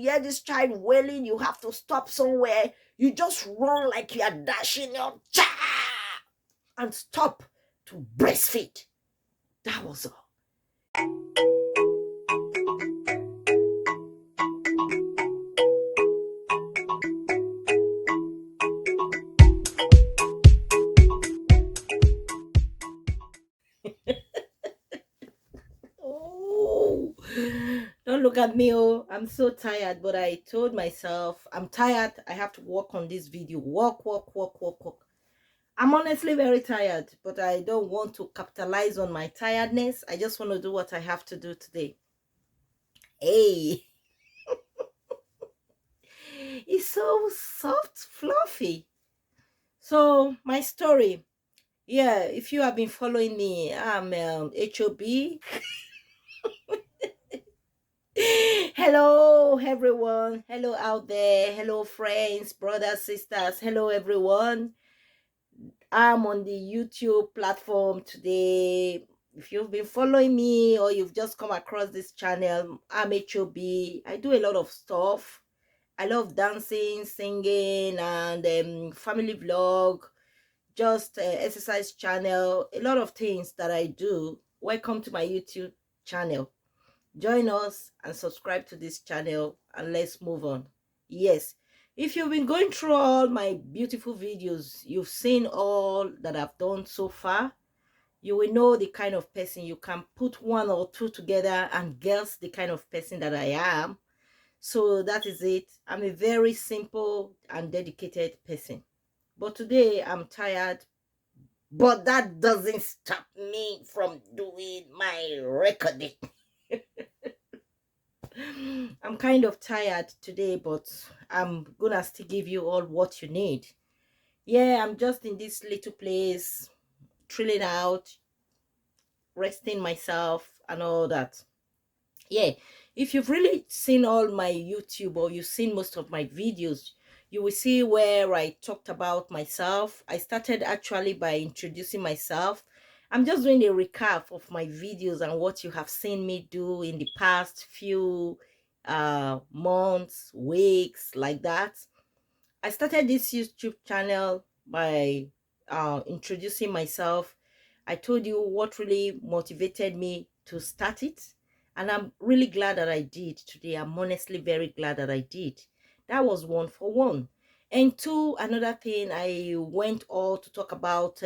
hear this child wailing, you have to stop somewhere. You just run like you are dashing your child and stop to breastfeed. That was all. Oh, don't look at me. Oh, I'm so tired, but I told myself I'm tired. I have to work on this video. Work. I'm honestly very tired, but I don't want to capitalize on my tiredness. I just want to do what I have to do today. Hey, it's so soft, fluffy. So my story. Yeah, if you have been following me, I'm HOB. Hello, everyone. Hello out there. Hello, friends, brothers, sisters. Hello, everyone. I'm on the YouTube platform today. If you've been following me or you've just come across this channel, I'm HOB. I do a lot of stuff. I love dancing, singing, and family vlog, just exercise channel, a lot of things that I do. Welcome to my YouTube channel. Join us and subscribe to this channel, and let's move on. Yes, if you've been going through all my beautiful videos, you've seen all that I've done so far. You will know the kind of person. You can put one or two together and guess the kind of person that I am. So that is it. I'm a very simple and dedicated person. But today I'm tired, but that doesn't stop me from doing my recording. I'm kind of tired today, but I'm gonna still give you all what you need. Yeah, I'm just in this little place, chilling out, resting myself, and all that. Yeah, if you've really seen all my YouTube or you've seen most of my videos, you will see where I talked about myself. I started actually by introducing myself. I'm just doing a recap of my videos and what you have seen me do in the past few months, weeks, like that. I started this YouTube channel by introducing myself. I told you what really motivated me to start it, and I'm really glad that I did today. I'm honestly very glad that I did. That was one for one. And two, another thing, I went all to talk about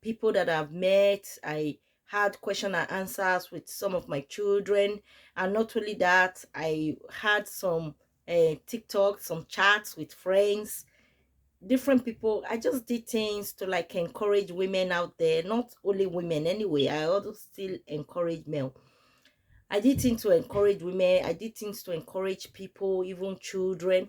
people that I've met. I had question and answers with some of my children, and not only that, I had some TikTok, some chats with friends, different people. I just did things to like encourage women out there, not only women anyway. I also still encourage men. I did things to encourage women. I did things to encourage people, even children.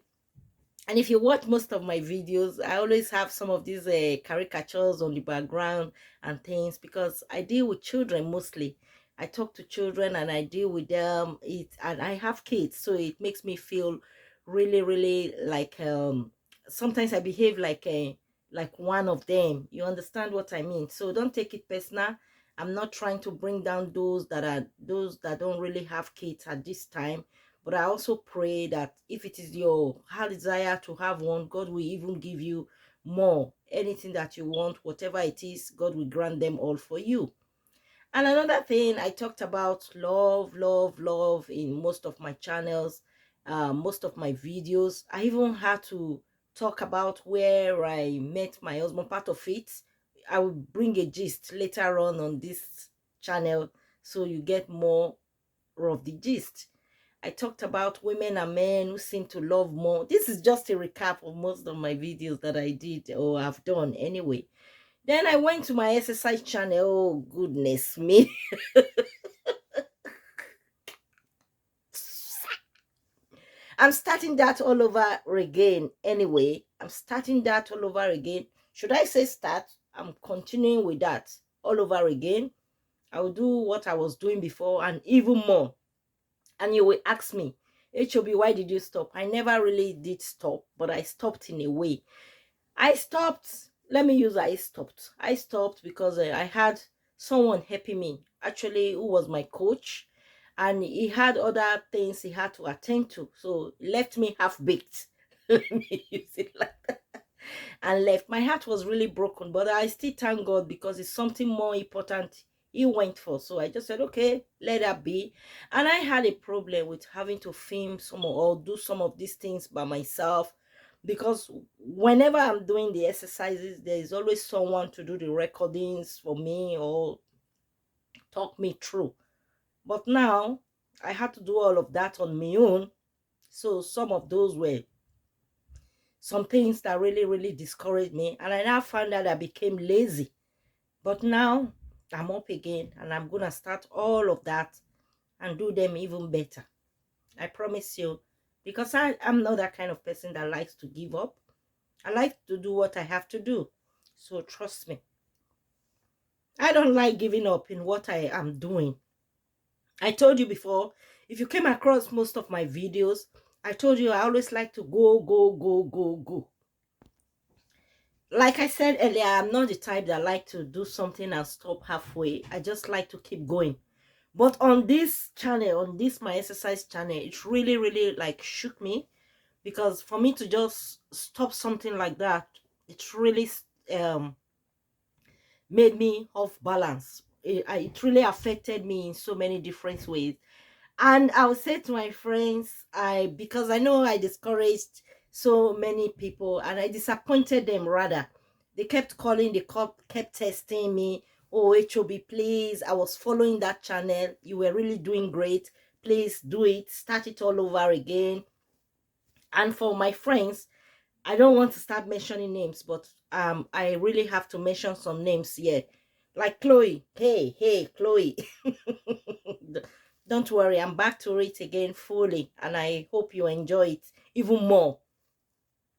And if you watch most of my videos, I always have some of these caricatures on the background and things, because I deal with children mostly. I talk to children and I deal with them. And I have kids, so it makes me feel really, really like sometimes I behave like one of them. You understand what I mean? So don't take it personal. I'm not trying to bring down those that don't really have kids at this time. But I also pray that if it is your heart desire to have one, God will even give you more. Anything that you want, whatever it is, God will grant them all for you. And another thing, I talked about love in most of my channels, most of my videos. I even had to talk about where I met my husband, part of it. I will bring a gist later on this channel, so you get more of the gist. I talked about women and men who seem to love more. This is just a recap of most of my videos that I did or have done anyway. Then I went to my exercise channel. Oh, goodness me. I'm starting that all over again anyway. I'm starting that all over again. Should I say start? I'm continuing with that all over again. I will do what I was doing before and even more. And you will ask me, HOB, why did you stop? I never really did stop, but I stopped in a way. I stopped. Let me use I stopped. I stopped because I had someone helping me, actually, who was my coach. and he had other things he had to attend to. So he left me half baked. Let me use it like that. And left. My heart was really broken, but I still thank God because it's something more important he went for. So I just said, okay, let that be. And I had a problem with having to film some or do some of these things by myself, because whenever I'm doing the exercises, there is always someone to do the recordings for me or talk me through. But now I had to do all of that on my own. So some of those were some things that really, really discouraged me. And I now found that I became lazy. But now I'm up again and I'm going to start all of that and do them even better. I promise you. Because I'm not that kind of person that likes to give up. I like to do what I have to do. So trust me. I don't like giving up in what I am doing. I told you before, if you came across most of my videos, I told you I always like to go, go, go, go, go. Like I said earlier, I'm not the type that like to do something and stop halfway. I just like to keep going. But on this channel, on this my exercise channel, it really, really like shook me, because for me to just stop something like that, it really made me off balance. It really affected me in so many different ways. And I'll say to my friends, because I know I discouraged so many people and I disappointed them rather. They kept calling, they kept testing me. Oh, HOB, please. I was following that channel. You were really doing great. Please do it. Start it all over again. And for my friends, I don't want to start mentioning names, but I really have to mention some names here. Like Chloe. Hey, Chloe. Don't worry, I'm back to it again fully, and I hope you enjoy it even more.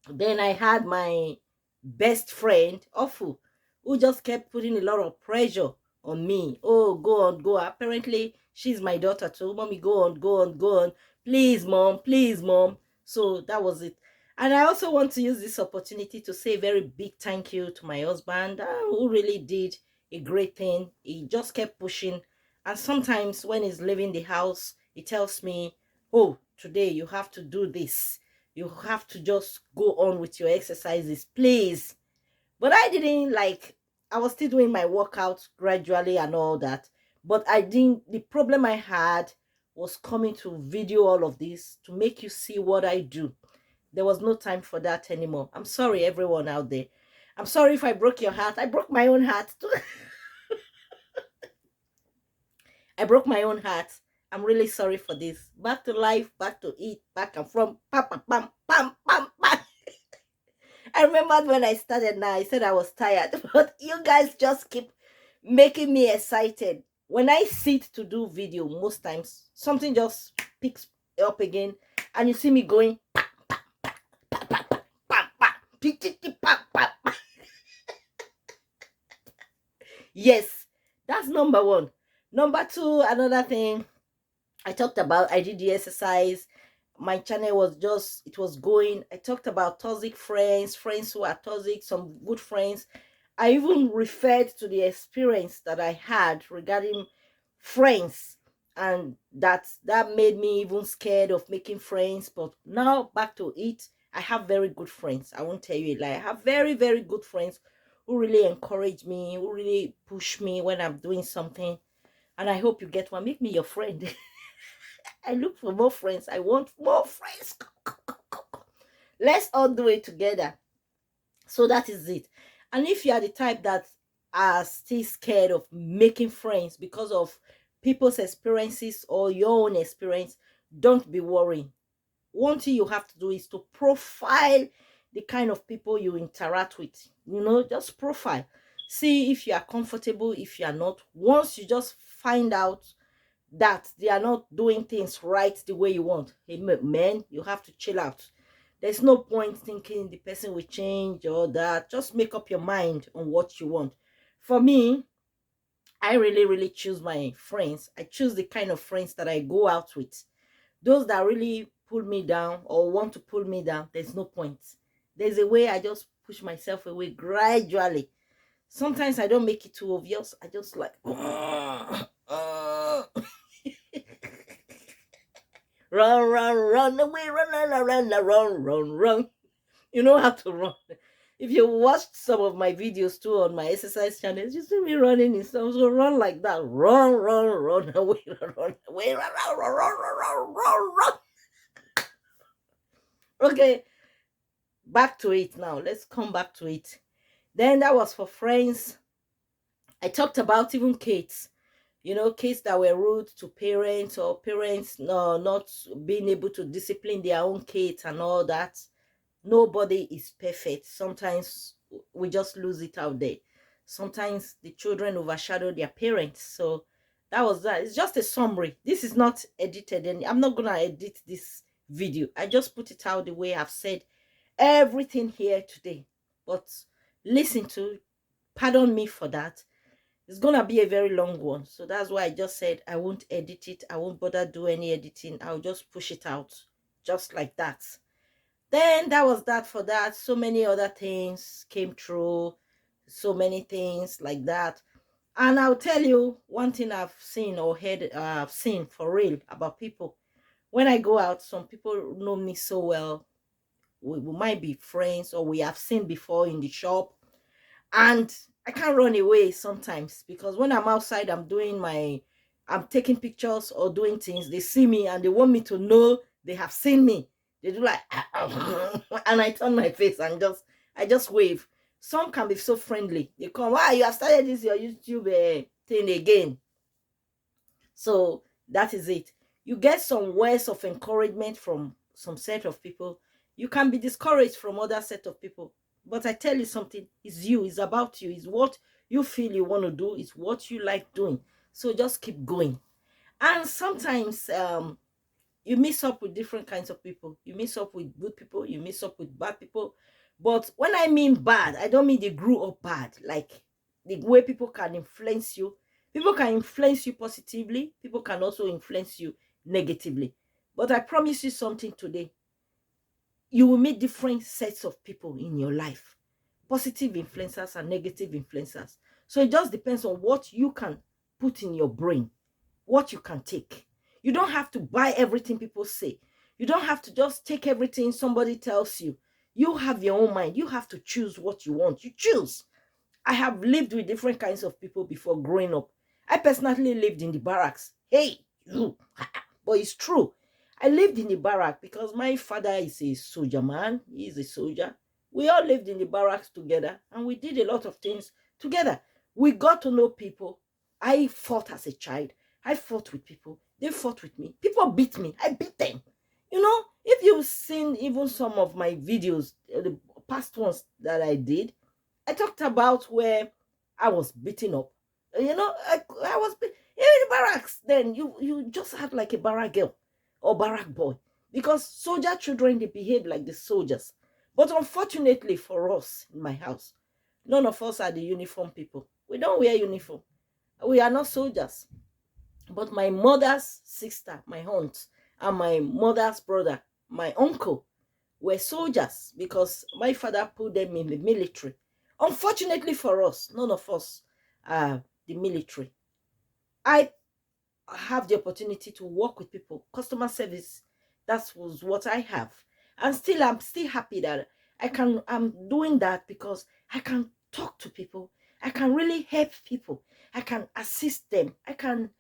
Then I had my best friend, Ofu, who just kept putting a lot of pressure on me. Oh, go on, go. Apparently, she's my daughter too. Mommy, go on, go on, go on. Please, mom, please, mom. So that was it. And I also want to use this opportunity to say a very big thank you to my husband, who really did a great thing. He just kept pushing. And sometimes when he's leaving the house, he tells me, oh, today you have to do this. You have to just go on with your exercises, please. But I didn't like, I was still doing my workouts gradually and all that. But I didn't, the problem I had was coming to video all of this to make you see what I do. There was no time for that anymore. I'm sorry, everyone out there. I'm sorry if I broke your heart. I broke my own heart too. I broke my own heart. I'm really sorry for this. Back to life, back to it, back and from. Pam, pam, pam, pam, pam, pam. I remembered when I started now, I said I was tired, but you guys just keep making me excited. When I sit to do video, most times, something just picks up again, and you see me going, yes, that's number one. Number two, another thing I talked about, I did the exercise. My channel was just, it was going. I talked about toxic friends, friends who are toxic, some good friends. I even referred to the experience that I had regarding friends, and that made me even scared of making friends. But now back to it, I have very good friends. I won't tell you a lie. I have very, very good friends who really encourage me, who really push me when I'm doing something. And I hope you get one. Make me your friend. I look for more friends. I want more friends. Let's all do it together. So that is it. And if you are the type that are still scared of making friends because of people's experiences or your own experience, don't be worrying. One thing you have to do is to profile the kind of people you interact with. Just profile. See if you are comfortable, if you are not. Once you just find out that they are not doing things right the way you want, hey man, you have to chill out. There's no point thinking the person will change or that. Just make up your mind on what you want. For me, I really, really choose my friends. I choose the kind of friends that I go out with. Those that really pull me down or want to pull me down, there's no point. There's a way I just push myself away gradually. Sometimes I don't make it too obvious. I just like run away, run. You know how to run. If you watched some of my videos too on my exercise channels, you see me running in some. So run like that. Run away, run away, run. Okay, back to it now. Let's come back to it. Then that was for friends. I talked about even kids. You know, kids that were rude to parents, or parents no, not being able to discipline their own kids and all that. Nobody is perfect. Sometimes we just lose it out there. Sometimes the children overshadow their parents. So that was that. It's just a summary. This is not edited, and I'm not gonna edit this video. I just put it out the way I've said everything here today. But listen to, pardon me for that. It's gonna be a very long one. So that's why I just said I won't edit it. I won't bother do any editing. I'll just push it out just like that. Then that was that for that. So many other things came through, so many things like that. And I'll tell you one thing I've seen or heard, I've seen for real about people. When I go out, some people know me so well. We might be friends, or we have seen before in the shop, and I can't run away sometimes, because when I'm outside, I'm taking pictures or doing things, they see me and they want me to know they have seen me. They do like and I turn my face and I just wave. Some can be so friendly. They come, "Why you have started this your YouTube thing again?" So that is it. You get some words of encouragement from some set of people. You can be discouraged from other set of people. But I tell you something, it's you, it's about you, it's what you feel you want to do, it's what you like doing. So just keep going. And sometimes you mix up with different kinds of people. You mix up with good people, you mix up with bad people. But when I mean bad, I don't mean they grew up bad. Like the way people can influence you. People can influence you positively. People can also influence you negatively. But I promise you something today. You will meet different sets of people in your life. Positive influencers and negative influencers. So it just depends on what you can put in your brain, what you can take. You don't have to buy everything people say. You don't have to just take everything somebody tells you. You have your own mind. You have to choose what you want. You choose. I have lived with different kinds of people before growing up. I personally lived in the barracks. Hey, you. But it's true. I lived in the barrack because my father is a soldier man. He is a soldier. We all lived in the barracks together and we did a lot of things together. We got to know people. I fought as a child. I fought with people. They fought with me. People beat me. I beat them. You know, if you've seen even some of my videos, the past ones that I did, I talked about where I was beaten up. You know, I was in the barracks. Then you just had like a barrack girl or barrack boy, because soldier children, they behave like the soldiers. But unfortunately for us in my house, none of us are the uniform people. We don't wear uniform. We are not soldiers. But my mother's sister, my aunt, and my mother's brother, my uncle, were soldiers because my father put them in the military. Unfortunately for us, none of us are the military. I have the opportunity to work with people, customer service. That was what I have. And still, I'm still happy that I'm doing that because I can talk to people. I can really help people. I can assist them. I can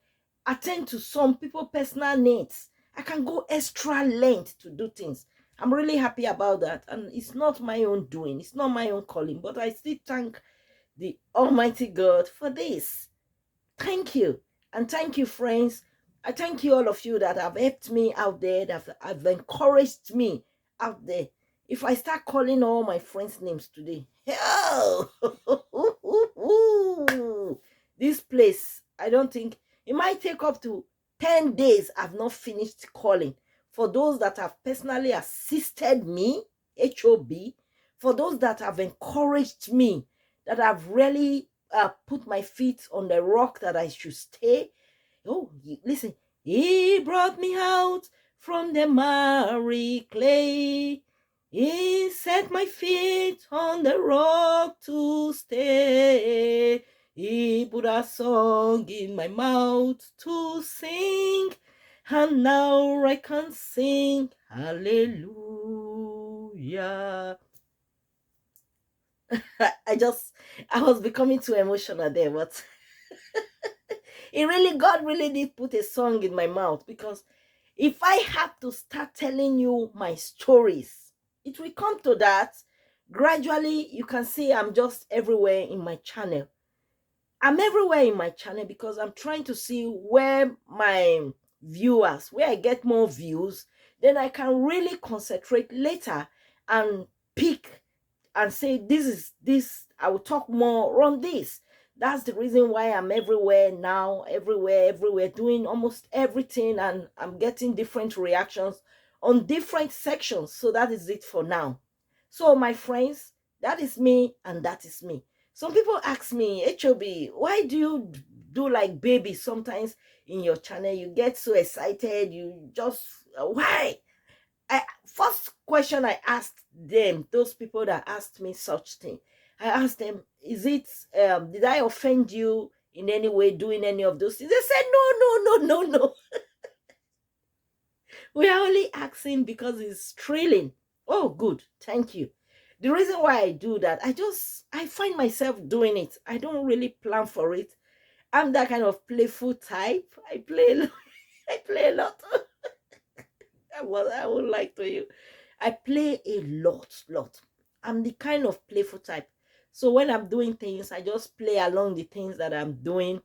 attend to some people' personal needs. I can go extra length to do things. I'm really happy about that. And it's not my own doing. It's not my own calling. But I still thank the Almighty God for this. Thank you. And thank you, friends. I thank you, all of you that have helped me out there, that have encouraged me out there. If I start calling all my friends' names today, oh, this place, I don't think, it might take up to 10 days. I've not finished calling. For those that have personally assisted me, HOB, for those that have encouraged me, that have really put my feet on the rock that I should stay. Oh, listen. He brought me out from the miry clay. He set my feet on the rock to stay. He put a song in my mouth to sing. And now I can sing hallelujah. I was becoming too emotional there, but God really did put a song in my mouth, because if I had to start telling you my stories, it will come to that. Gradually, you can see I'm just everywhere in my channel. I'm everywhere in my channel because I'm trying to see where my viewers, where I get more views, then I can really concentrate later and pick and say, this is this, I will talk more on this. That's the reason why I'm everywhere now, everywhere, doing almost everything, and I'm getting different reactions on different sections. So that is it for now. So my friends, that is me and that is me. Some people ask me, HOB, why do you do like baby sometimes in your channel? You get so excited, you just, why? First question I asked them, those people that asked me such thing, I asked them, is it, did I offend you in any way doing any of those things? They said, no. We are only asking because it's thrilling. Oh, good. Thank you. The reason why I do that, I find myself doing it. I don't really plan for it. I'm that kind of playful type. I play, I play a lot. I would like to you. I play a lot. I'm the kind of playful type. So when I'm doing things, I just play along the things that I'm doing,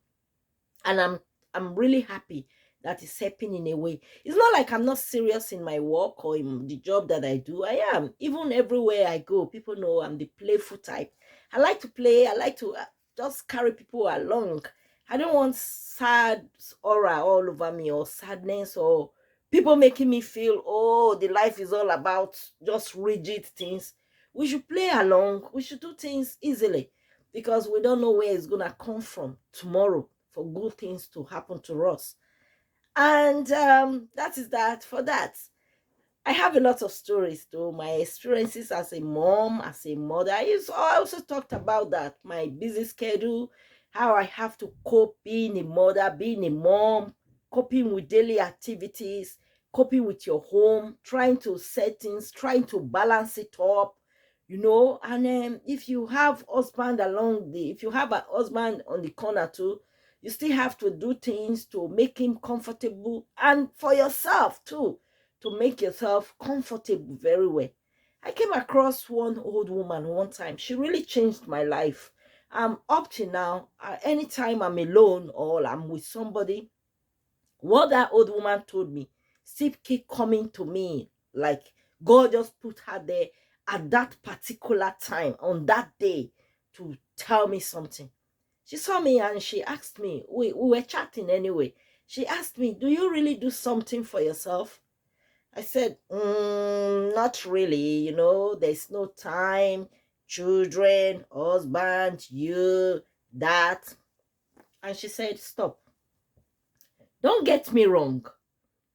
and I'm really happy that it's helping in a way. It's not like I'm not serious in my work or in the job that I do. I am. Even everywhere I go, people know I'm the playful type. I like to play. I like to just carry people along. I don't want sad aura all over me, or sadness, or people making me feel, oh, the life is all about just rigid things. We should play along. We should do things easily, because we don't know where it's going to come from tomorrow for good things to happen to us. And that is that for that. I have a lot of stories though, my experiences as a mom, as a mother. I also talked about that, my busy schedule, how I have to cope being a mother, being a mom, coping with daily activities, coping with your home, trying to set things, trying to balance it up, and if you have if you have a husband on the corner too, you still have to do things to make him comfortable, and for yourself too, to make yourself comfortable very well. I came across one old woman one time. She really changed my life. Up to now, anytime I'm alone or I'm with somebody, what that old woman told me still keep coming to me, like God just put her there at that particular time on that day to tell me something. She saw me and she asked me, we were chatting anyway. She asked me, do you really do something for yourself? I said, not really, there's no time, children, husband, you, that. And she said, stop. Don't get me wrong.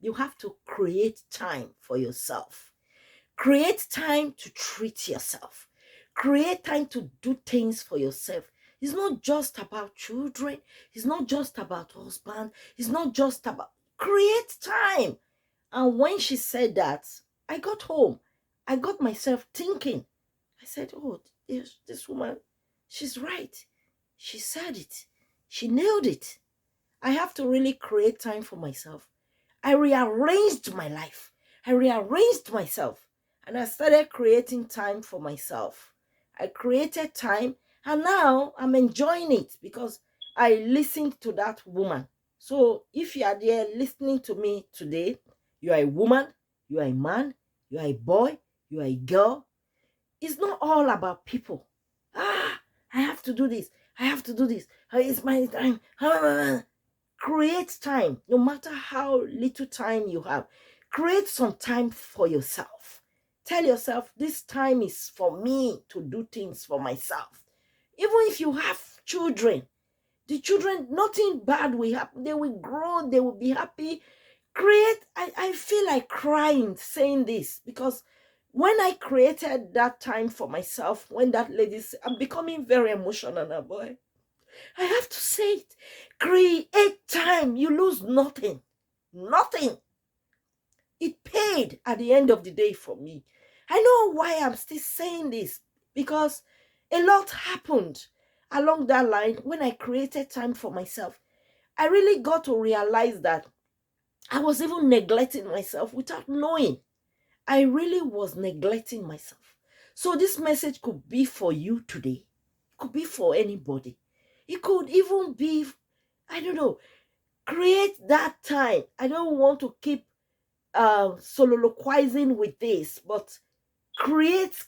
You have to create time for yourself. Create time to treat yourself. Create time to do things for yourself. It's not just about children. It's not just about husband. It's not just about, create time. And when she said that, I got home. I got myself thinking. I said, oh, this woman, she's right. She said it. She nailed it. I have to really create time for myself. I rearranged my life. I rearranged myself. And I started creating time for myself. I created time, and now I'm enjoying it because I listened to that woman. So if you are there listening to me today, you are a woman, you are a man, you are a boy, you are a girl. It's not all about people. I have to do this. I have to do this. It's my time. Create time, no matter how little time you have. Create some time for yourself. Tell yourself, this time is for me to do things for myself. Even if you have children, the children, nothing bad will happen. They will grow, they will be happy. I feel like crying saying this, because when I created that time for myself, when that lady said, I'm becoming very emotional now, boy. I have to say it. Create time. You lose nothing. Nothing. It paid at the end of the day for me. I know why I'm still saying this, because a lot happened along that line when I created time for myself. I really got to realize that I was even neglecting myself without knowing. I really was neglecting myself. So this message could be for you today. It could be for anybody. It could even be, I don't know, create that time. I don't want to keep soliloquizing with this, but create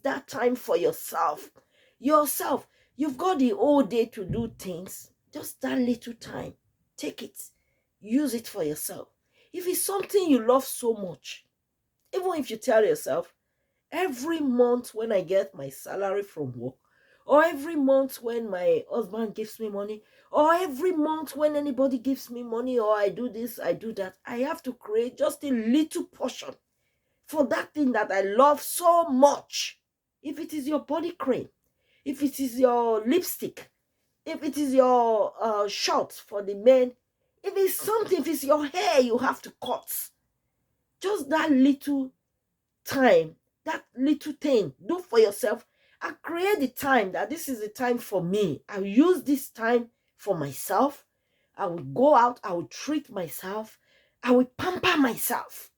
that time for yourself. You've got the whole day to do things. Just that little time, take it, use it for yourself. If it's something you love so much, even if you tell yourself, every month when I get my salary from work, or every month when my husband gives me money, or every month when anybody gives me money, or I do this, I do that, I have to create just a little portion for that thing that I love so much. If it is your body cream, if it is your lipstick, if it is your shorts for the men, if it's something, if it's your hair you have to cut, just that little time, that little thing, do for yourself, and create the time that this is the time for me. I'll use this time for myself. I will go out, I will treat myself, I will pamper myself.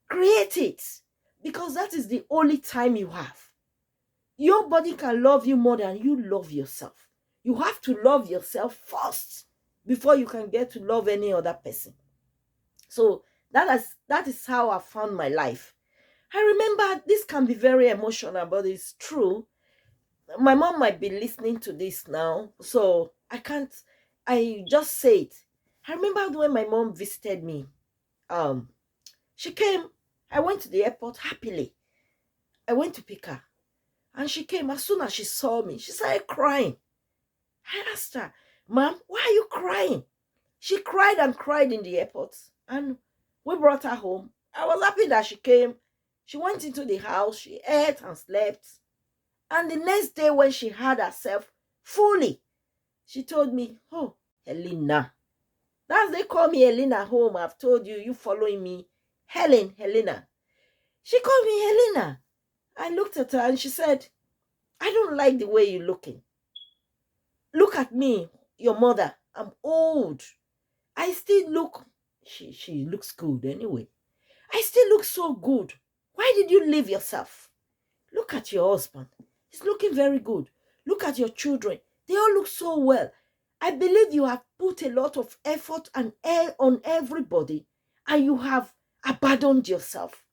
Create it, because that is the only time you have. Your body can love you more than you love yourself. You have to love yourself first before you can get to love any other person. So that is how I found my life. I remember, this can be very emotional, but it's true. My mom might be listening to this now, so I just say it. I remember when my mom visited me. She came, I went to the airport happily. I went to pick her, and she came. As soon as she saw me, she started crying. I asked her, Mom, why are you crying? She cried and cried in the airport, and we brought her home. I was happy that she came. She went into the house, she ate and slept. And the next day, when she had herself fully, she told me, oh, Helena. That's they call me Helena home. I've told you, you following me. Helena. She called me Helena. I looked at her and she said, I don't like the way you're looking. Look at me, your mother. I'm old. I still look, she looks good anyway. I still look so good. Why did you leave yourself? Look at your husband. He's looking very good. Look at your children. They all look so well. I believe you have put a lot of effort and air on everybody, and you have abandoned yourself.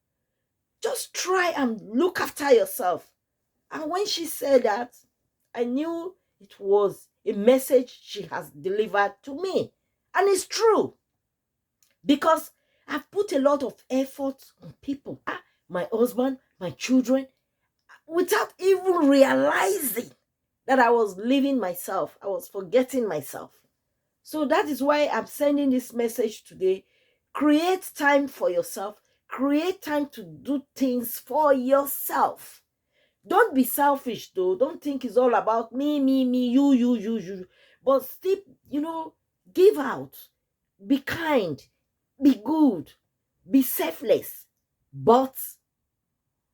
Just try and look after yourself. And when she said that, I knew it was a message she has delivered to me. And it's true. Because I've put a lot of effort on people. My husband, my children, without even realizing that I was leaving myself. I was forgetting myself. So that is why I'm sending this message today. Create time for yourself. Create time to do things for yourself. Don't be selfish though. Don't think it's all about me, you. But still, give out. Be kind. Be good. Be selfless. But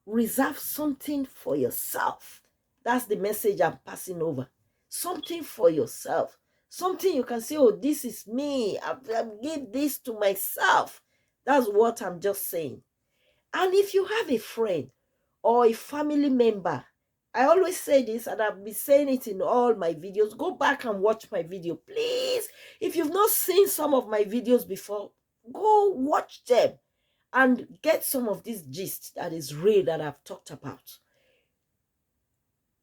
reserve something for yourself. That's the message I'm passing over. Something for yourself. Something you can say, oh, this is me. I've give this to myself. That's what I'm just saying. And if you have a friend or a family member, I always say this, and I've been saying it in all my videos. Go back and watch my video, please. If you've not seen some of my videos before, go watch them and get some of this gist that is real that I've talked about.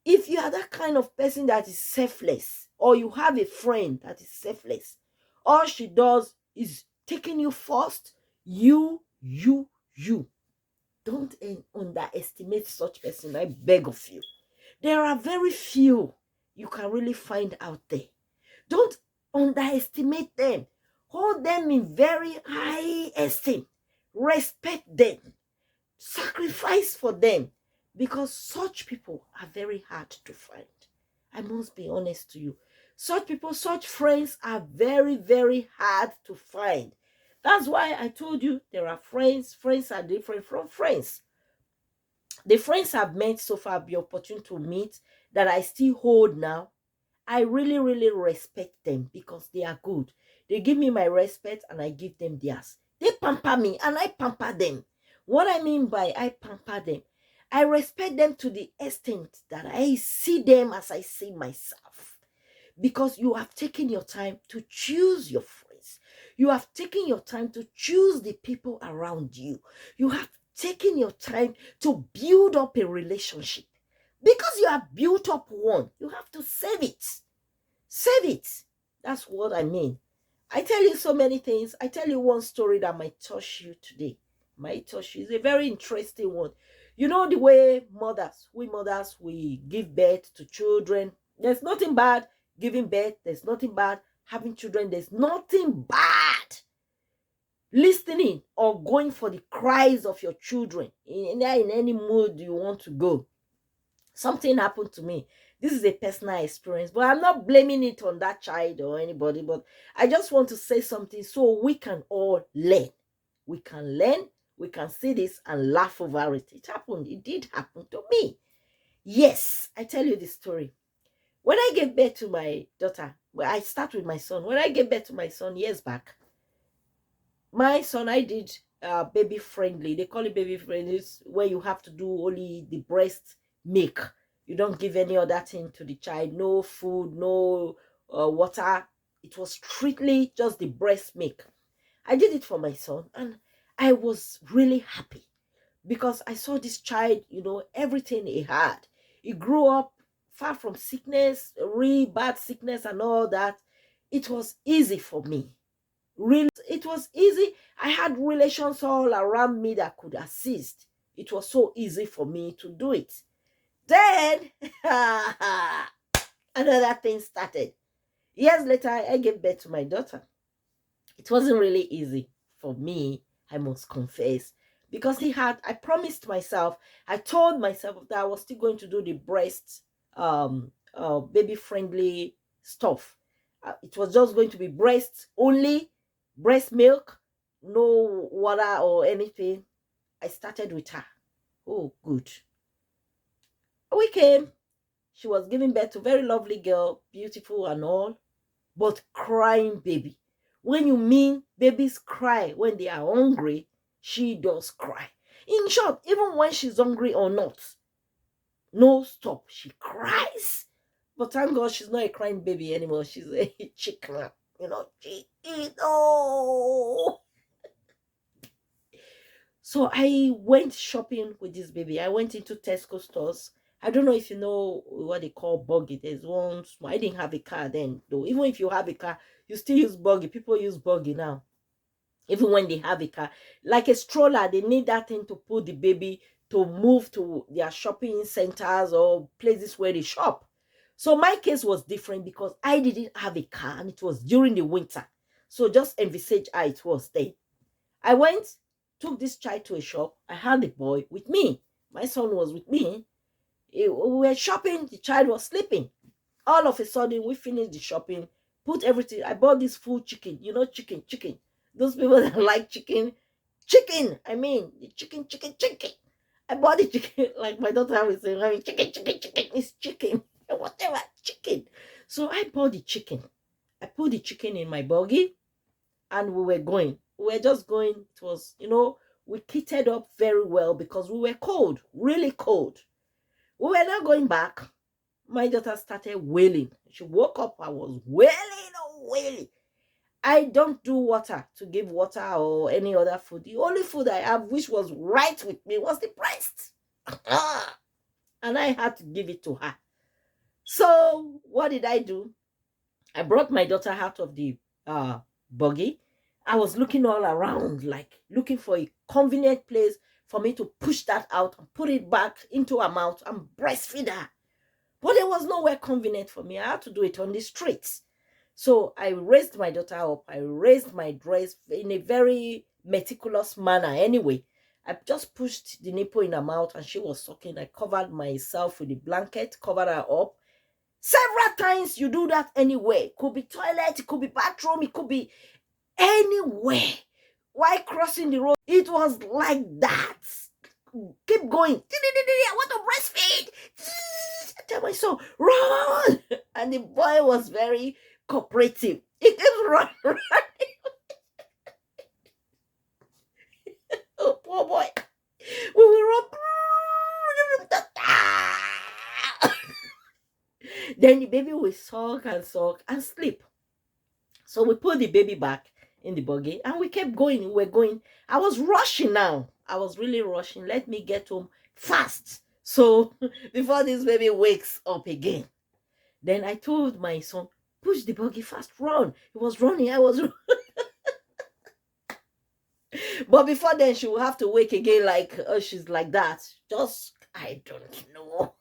If you are that kind of person that is selfless, or you have a friend that is selfless, all she does is taking you first, you. Don't underestimate such person, I beg of you. There are very few you can really find out there. Don't underestimate them. Hold them in very high esteem. Respect them. Sacrifice for them. Because such people are very hard to find. I must be honest to you. Such people, such friends are very, very hard to find. That's why I told you there are friends. Friends are different from friends. The friends I've met so far, the opportunity to meet, that I still hold now, I really, really respect them because they are good. They give me my respect and I give them theirs. They pamper me and I pamper them. What I mean by I pamper them, I respect them to the extent that I see them as I see myself. Because you have taken your time to choose your friends. You have taken your time to choose the people around you. You have taken your time to build up a relationship. Because you have built up one, you have to save it. Save it. That's what I mean. I tell you so many things. I tell you one story that might touch you today. Might touch you. It's a very interesting one. You know the way mothers, we give birth to children. There's nothing bad giving birth. There's nothing bad having children. There's nothing bad listening or going for the cries of your children in any mood you want to go. Something happened to me. This is a personal experience, but I'm not blaming it on that child or anybody, but I just want to say something so we can all learn. We can learn, we can see this and laugh over it. It happened. It did happen to me. Yes, I tell you the story. When I gave birth to my daughter, well, I start with my son. When I gave birth to my son years back, my son, I did baby friendly. They call it baby friendly. It's where you have to do only the breast milk. You don't give any other thing to the child. No food, no water. It was strictly just the breast milk. I did it for my son and I was really happy because I saw this child, everything he had. He grew up far from sickness, really bad sickness and all that. It was easy for me. Really, it was easy. I had relations all around me that could assist. It was so easy for me to do it. Then another thing started. Years later, I gave birth to my daughter. It wasn't really easy for me, I must confess, because I promised myself, I told myself that I was still going to do the breast baby friendly stuff. It was just going to be breast only, breast milk, no water or anything. I started with her. Oh, good. We came. She was giving birth to a very lovely girl, beautiful and all, but crying baby. When you mean babies cry when they are hungry, she does cry. In short, even when she's hungry or not, no stop, she cries. But thank God she's not a crying baby anymore. She's a chicken, oh. So I went shopping with this baby. I went into Tesco stores. I don't know if you know what they call buggy. There's one. I didn't have a car then, though. Even if you have a car, you still use buggy. People use buggy now. Even when they have a car, like a stroller, they need that thing to put the baby to move to their shopping centers or places where they shop. So my case was different because I didn't have a car and it was during the winter. So just envisage how it was then. I went, took this child to a shop. I had the boy with me. My son was with me. We were shopping. The child was sleeping. All of a sudden, we finished the shopping, put everything. I bought this full chicken. Chicken. Those people that like chicken. I mean, the chicken. I bought the chicken, like my daughter was saying, I mean, chicken. It's chicken. Whatever, chicken. So I bought the chicken. I put the chicken in my buggy and we were going. We were just going. It was, we kitted up very well because we were cold, really cold. We were not going back. My daughter started wailing. She woke up. I was wailing. I don't do water to give water or any other food. The only food I have, which was right with me, was the breast. And I had to give it to her. So what did I do? I brought my daughter out of the buggy. I was looking all around, like looking for a convenient place for me to push that out and put it back into her mouth and breastfeed her. But there was nowhere convenient for me. I had to do it on the streets. So I raised my daughter up. I raised my dress in a very meticulous manner anyway. I just pushed the nipple in her mouth and she was sucking. I covered myself with the blanket, covered her up, Several times you do that anywhere. Could be toilet, it could be bathroom, it could be anywhere. While crossing the road, it was like that. Keep going. I want to breastfeed. I tell my son, run. And the boy was very cooperative. He kept running. Oh, poor boy. We will run. Then the baby will suck and sleep. So we put the baby back in the buggy and we kept going. We were going. I was rushing now. I was really rushing. Let me get home fast. So before this baby wakes up again. Then I told my son, push the buggy fast, run. He was running. I was But before then, she will have to wake again like she's like that. Just, I don't know.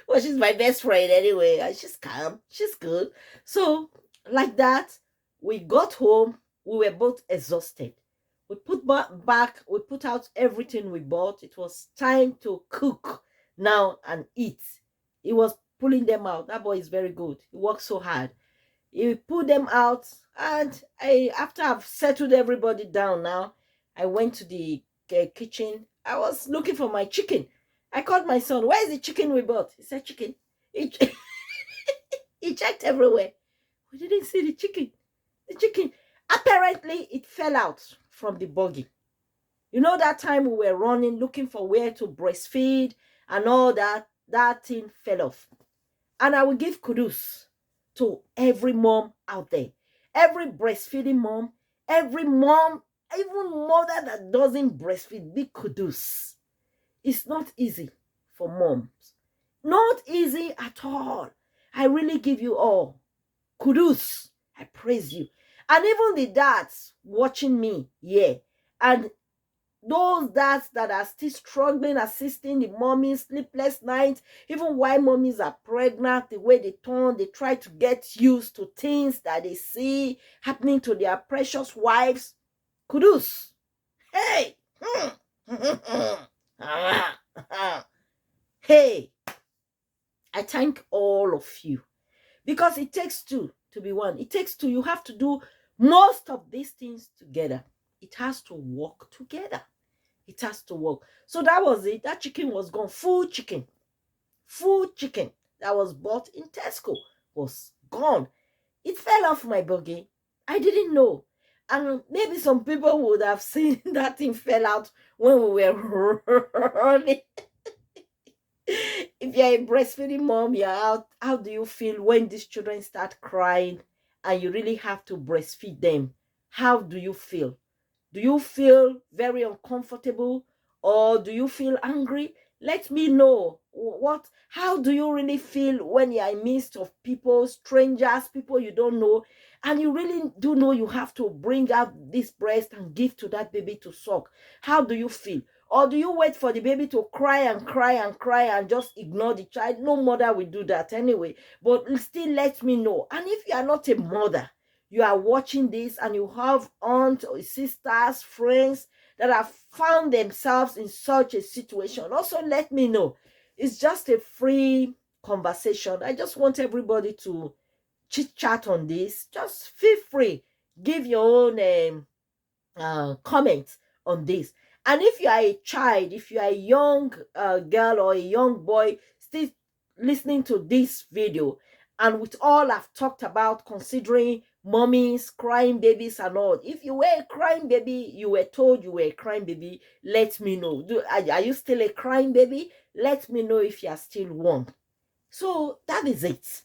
Well, she's my best friend anyway. And she's calm. She's good. So, like that, we got home. We were both exhausted. We put back, we put out everything we bought. It was time to cook now and eat. He was pulling them out. That boy is very good. He works so hard. He put them out, and after I've settled everybody down now, I went to the kitchen. I was looking for my chicken. I called my son, where is the chicken we bought? He said, chicken. He, he checked everywhere. We didn't see the chicken. The chicken, apparently it fell out from the buggy. You know, that time we were running, looking for where to breastfeed and all that, that thing fell off. And I will give kudos to every mom out there. Every breastfeeding mom, every mom, even mother that doesn't breastfeed, big kudos. It's not easy for moms. Not easy at all. I really give you all kudos. I praise you. And even the dads watching me, yeah. And those dads that are still struggling, assisting the mommies, sleepless nights, even while mommies are pregnant, the way they turn, they try to get used to things that they see happening to their precious wives. Kudos. Hey. Hey. I thank all of you. Because it takes two to be one. It takes two. You have to do most of these things together. It has to work together. It has to work. So that was it. That chicken was gone. Full chicken. Full chicken that was bought in Tesco was gone. It fell off my buggy. I didn't know. And maybe some people would have seen that thing fell out when we were running. If you're a breastfeeding mom, you're out. How do you feel when these children start crying and you really have to breastfeed them? How do you feel? Do you feel very uncomfortable or do you feel angry? Let me know. How do you really feel when you're in midst of people, strangers, people you don't know, and you really do know you have to bring out this breast and give to that baby to suck? How do you feel? Or do you wait for the baby to cry and cry and cry and just ignore the child? No mother will do that anyway. But still let me know. And if you are not a mother, you are watching this and you have aunts or sisters, friends that have found themselves in such a situation, also let me know. It's just a free conversation. I just want everybody to chit chat on this. Just feel free. Give your own comments on this. And if you are a child, if you are a young girl or a young boy still listening to this video, and with all I've talked about, considering mommies, crying babies and all, if you were a crying baby, you were told you were a crying baby, let me know. Are you still a crying baby? Let me know if you are still one. So that is it.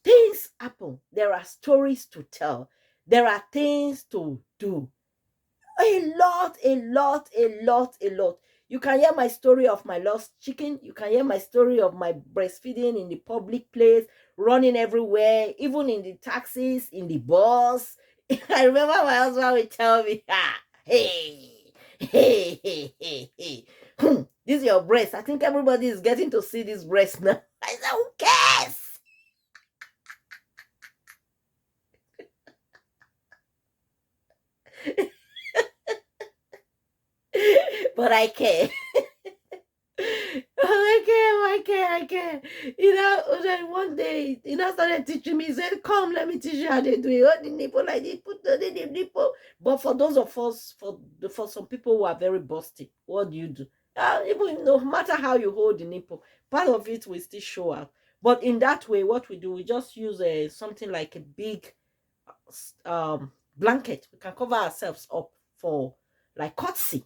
Things happen. There are stories to tell. There are things to do. A lot, a lot, a lot, a lot. You can hear my story of my lost chicken. You can hear my story of my breastfeeding in the public place, running everywhere, even in the taxis, in the bus. I remember my husband would tell me, hey, hey, hey, hey, hey. This is your breast. I think everybody is getting to see this breast now. I said, who cares? But I care. I care, I I can. Then one day, started teaching me. He said, come, let me teach you how they do it. Hold the nipple like this, put the nipple. But for those of us, for some people who are very busty, what do you do? Even no matter how you hold the nipple, part of it will still show up. But in that way, what we do, we just use something like a big blanket. We can cover ourselves up for like courtesy.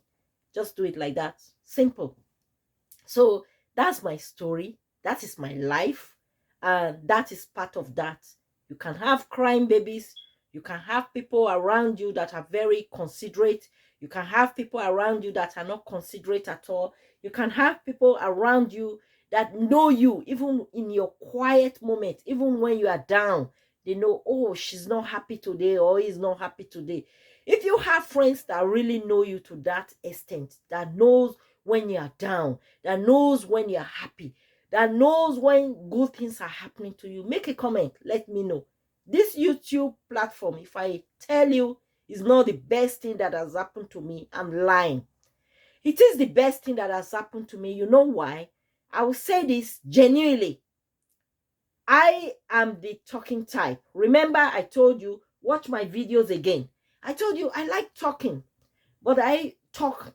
Just do it like that. Simple. So that's my story. That is my life. And that is part of that. You can have crying babies. You can have people around you that are very considerate. You can have people around you that are not considerate at all. You can have people around you that know you, even in your quiet moment, even when you are down. They know, oh, she's not happy today, or he's not happy today. If you have friends that really know you to that extent, that knows when you're down, that knows when you're happy, that knows when good things are happening to you, make a comment. Let me know. This YouTube platform, if I tell you is not the best thing that has happened to me, I'm lying. It is the best thing that has happened to me. You know why? I will say this genuinely. I am the talking type. Remember, I told you, watch my videos again. I told you I like talking, but I talk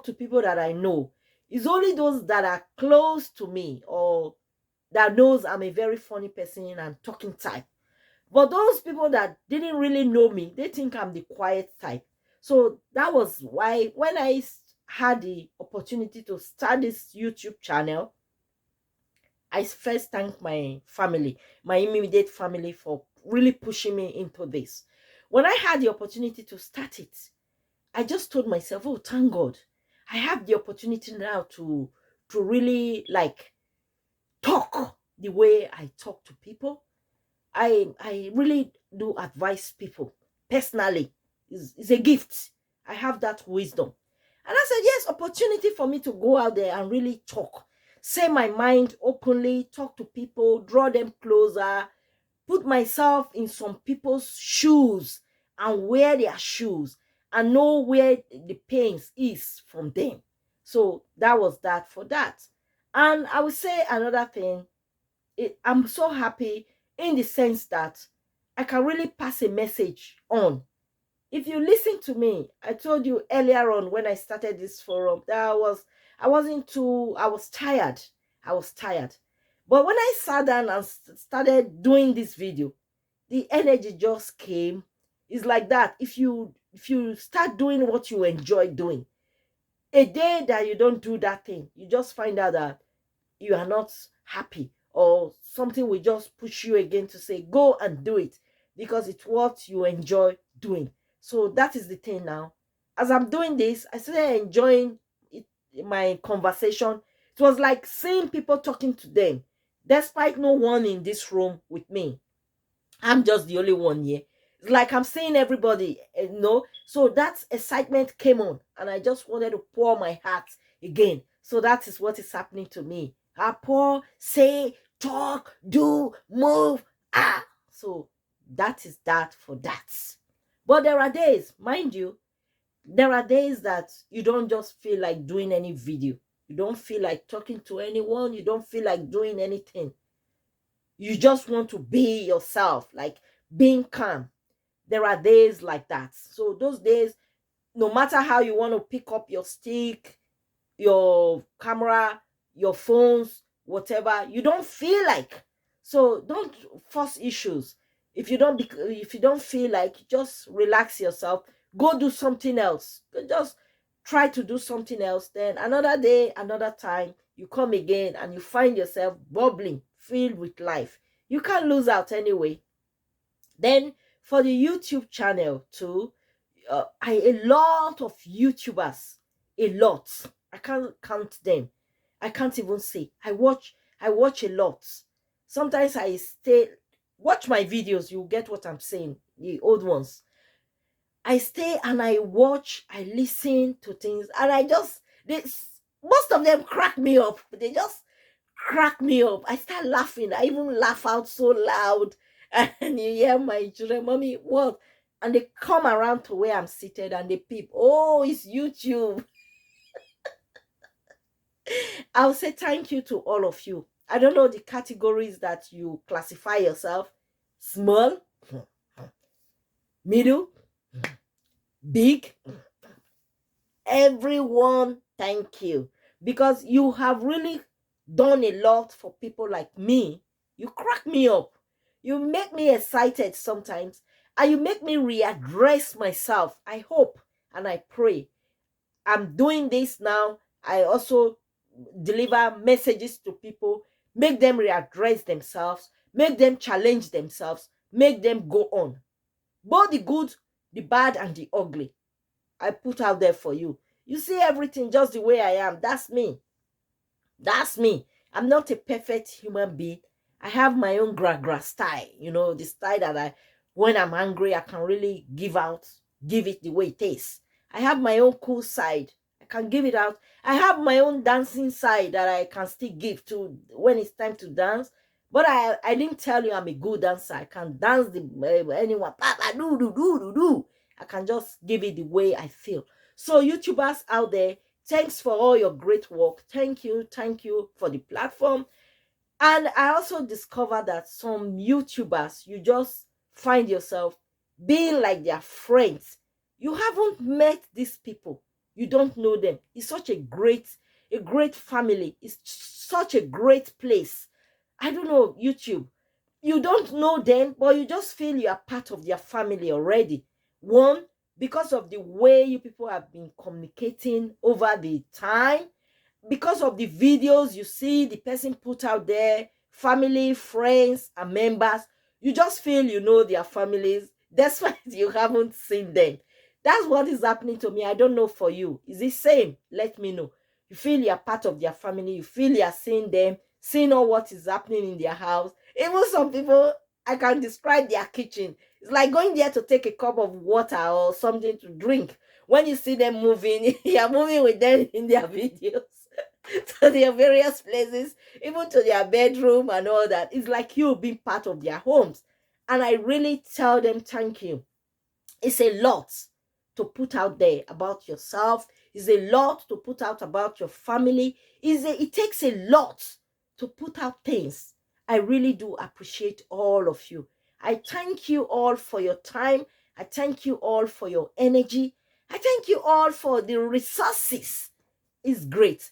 to people that I know. It's only those that are close to me or that knows I'm a very funny person and talking type. But those people that didn't really know me, they think I'm the quiet type. So that was why when I had the opportunity to start this YouTube channel, I first thank my family, my immediate family, for really pushing me into this. When I had the opportunity to start it, I just told myself, oh, thank God. I have the opportunity now to really like talk the way I talk to people. I really do advise people personally. It's a gift. I have that wisdom. And I said, yes, opportunity for me to go out there and really talk. Say my mind openly, talk to people, draw them closer, put myself in some people's shoes and wear their shoes and know where the pains is from them. So that was that for that. And I would say another thing, I'm so happy in the sense that I can really pass a message on. If you listen to me, I told you earlier on when I started this forum that I was tired. I was tired. But when I sat down and started doing this video, the energy just came. It's like that. If you start doing what you enjoy doing, a day that you don't do that thing, you just find out that you are not happy, or something will just push you again to say go and do it because it's what you enjoy doing. So that is the thing now. As I'm doing this, I started enjoying it, my conversation. It was like seeing people talking to them despite no one in this room with me. I'm just the only one here. It's like I'm seeing everybody, So that excitement came on, and I just wanted to pour my heart again. So that is what is happening to me. I pour, say, talk, do, move. So that is that for that. But there are days, mind you, there are days that you don't just feel like doing any video. You don't feel like talking to anyone. You don't feel like doing anything. You just want to be yourself, like being calm. There are days like that. So those days, no matter how you want to pick up your stick, your camera, your phones, whatever, you don't feel like. So don't force issues. If you don't feel like, just relax yourself. Go do something else. Just try to do something else. Then another day, another time, you come again and you find yourself bubbling, filled with life. You can't lose out anyway. Then for the YouTube channel too, a lot of YouTubers, a lot. I can't count them. I can't even say. I watch a lot. Sometimes I stay, watch my videos, you get what I'm saying, the old ones. I stay and I watch, I listen to things, and most of them crack me up. They just crack me up. I start laughing. I even laugh out so loud. And you hear my children, mommy, what? And they come around to where I'm seated and they peep. Oh, it's YouTube. I'll say thank you to all of you. I don't know the categories that you classify yourself: small, middle, big. Everyone, thank you, because you have really done a lot for people like me. You crack me up. You make me excited sometimes, and you make me readdress myself. I hope and I pray I'm doing this now. I also deliver messages to people, make them readdress themselves, make them challenge themselves, make them go on. Both the good, the bad, and the ugly, I put out there for you. You see everything just the way I am. That's me. That's me. I'm not a perfect human being. I have my own gra style, the style that when I'm angry, I can really give it the way it is. I have my own cool side. I can give it out. I have my own dancing side that I can still give to when it's time to dance. But I didn't tell you I'm a good dancer. I can dance anyone. Papa, do, do, do, do, do. I can just give it the way I feel. So YouTubers out there, thanks for all your great work. Thank you for the platform. And I also discovered that some YouTubers, you just find yourself being like their friends. You haven't met these people. You don't know them. It's such a great family. It's such a great place. I don't know, YouTube. You don't know them, but you just feel you are part of their family already. One, because of the way you people have been communicating over the time, because of the videos you see the person put out there, family, friends, and members, you just feel you know their families. That's why you haven't seen them. That's what is happening to me. I don't know for you. Is it same? Let me know. You feel you're part of their family. You feel you're seeing them, seeing all what is happening in their house. Even some people, I can describe their kitchen. It's like going there to take a cup of water or something to drink. When you see them moving, you're moving with them in their videos. To their various places, even to their bedroom and all that. It's like you being part of their homes. And I really tell them thank you. It's a lot to put out there about yourself. It's a lot to put out about your family. It takes a lot to put out things. I really do appreciate all of you. I thank you all for your time. I thank you all for your energy. I thank you all for the resources. It's great.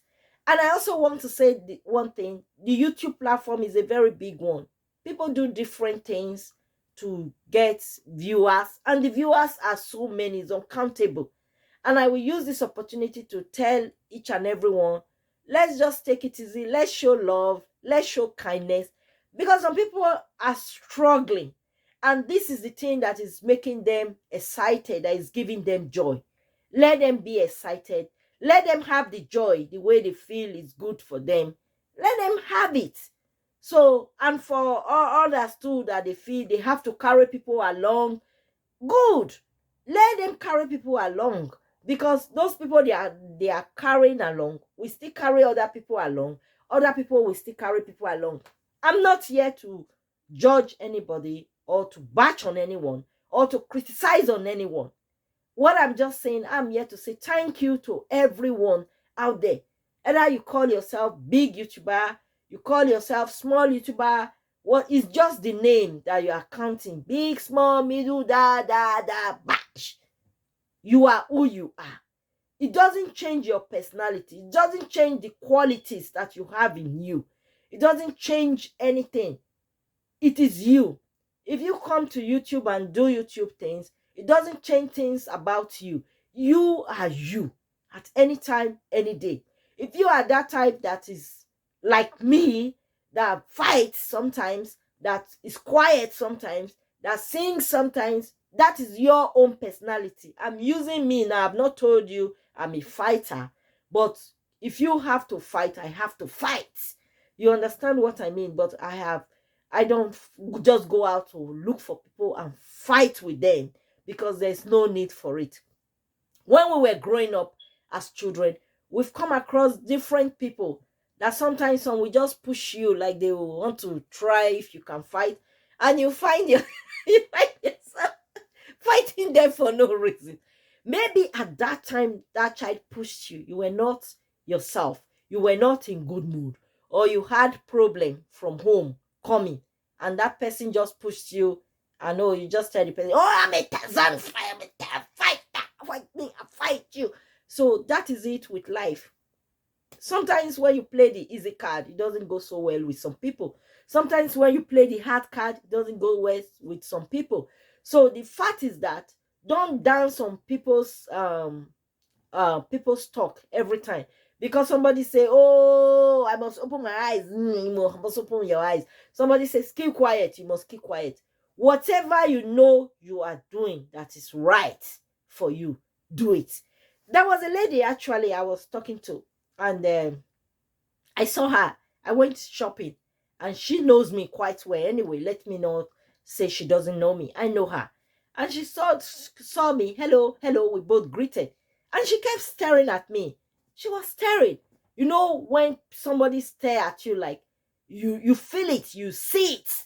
And I also want to say one thing. The YouTube platform is a very big one. People do different things to get viewers, and the viewers are so many, it's uncountable. And I will use this opportunity to tell each and everyone, let's just take it easy. Let's show love. Let's show kindness. Because some people are struggling. And this is the thing that is making them excited, that is giving them joy. Let them be excited. Let them have the joy, the way they feel is good for them. Let them have it. So, and for all others too, that they feel they have to carry people along, good. Let them carry people along, because those people they are carrying along we still carry other people along. Other people will still carry people along. I'm not here to judge anybody or to bash on anyone or to criticize on anyone. What I'm just saying, I'm here to say thank you to everyone out there. Either you call yourself big YouTuber, you call yourself small YouTuber, what is just the name that you are counting? Big, small, middle, bash. You are who you are. It doesn't change your personality. It doesn't change the qualities that you have in you. It doesn't change anything. It is you. If you come to YouTube and do YouTube things, it doesn't change things about you. You are you at any time, any day. If you are that type that is like me, that fights sometimes, that is quiet sometimes, that sings sometimes, that is your own personality. I'm using me now. I've not told you I'm a fighter, but if you have to fight, I have to fight. You understand what I mean? But I don't just go out to look for people and fight with them, because there's no need for it. When we were growing up as children, we've come across different people that sometimes some will just push you, like they will want to try if you can fight, and you find yourself fighting them for no reason. Maybe at that time that child pushed you. You were not yourself. you were not in good mood, or you had problem from home coming, and that person just pushed you, and oh, you just tell the person, oh, I'm a Tarzan fighter, I'm a fighter, fight me, I fight you. So that is it with life. Sometimes when you play the easy card, it doesn't go so well with some people. Sometimes when you play the hard card, it doesn't go well with some people. So the fact is that don't dance on people's talk every time, because somebody say, oh, I must open my eyes, you must open your eyes. Somebody says keep quiet, you must keep quiet. Whatever you know you are doing that is right for you, do it. There was a lady actually I was talking to, and I saw her. I went shopping, and she knows me quite well. Anyway, let me not say she doesn't know me. I know her. And she saw me. Hello, hello. We both greeted. And she kept staring at me. She was staring. You know, when somebody stare at you, like you feel it, you see it.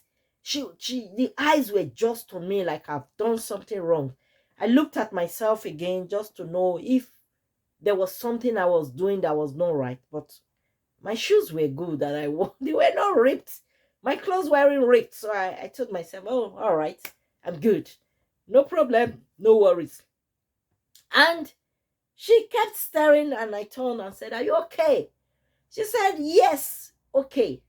The eyes were just on me like I've done something wrong. I looked at myself again just to know if there was something I was doing that was not right. But my shoes were good that I wore. They were not ripped. My clothes weren't ripped. So I told myself, oh, all right, I'm good. No problem. No worries. And she kept staring, and I turned and said, are you okay? She said, yes, okay.